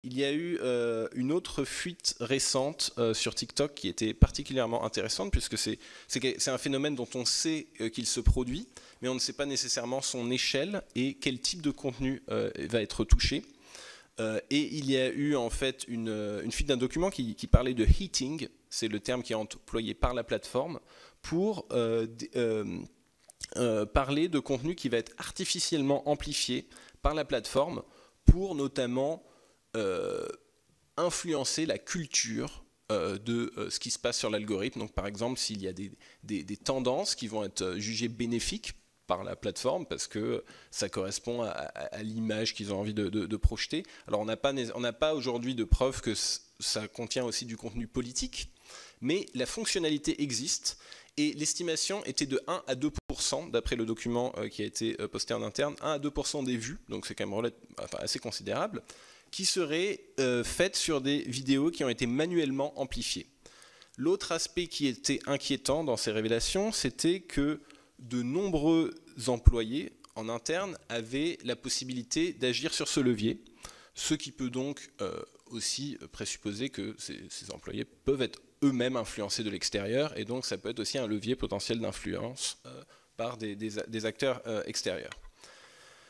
Il y a eu une autre fuite récente sur TikTok qui était particulièrement intéressante, puisque c'est un phénomène dont on sait qu'il se produit, mais on ne sait pas nécessairement son échelle et quel type de contenu va être touché. Et il y a eu en fait une fuite d'un document qui parlait de heating, c'est le terme qui est employé par la plateforme, pour parler de contenu qui va être artificiellement amplifié par la plateforme pour notamment influencer la culture de ce qui se passe sur l'algorithme. Donc par exemple, s'il y a des tendances qui vont être jugées bénéfiques par la plateforme parce que ça correspond à l'image qu'ils ont envie de projeter. Alors on n'a pas aujourd'hui de preuve que ça contient aussi du contenu politique, mais la fonctionnalité existe et l'estimation était de 1 à 2%, d'après le document qui a été posté en interne, 1 à 2% des vues, donc c'est quand même assez considérable, qui seraient faites sur des vidéos qui ont été manuellement amplifiées. L'autre aspect qui était inquiétant dans ces révélations, c'était que de nombreux employés en interne avaient la possibilité d'agir sur ce levier, ce qui peut donc aussi présupposer que ces employés peuvent être eux-mêmes influencés de l'extérieur, et donc ça peut être aussi un levier potentiel d'influence par des acteurs extérieurs.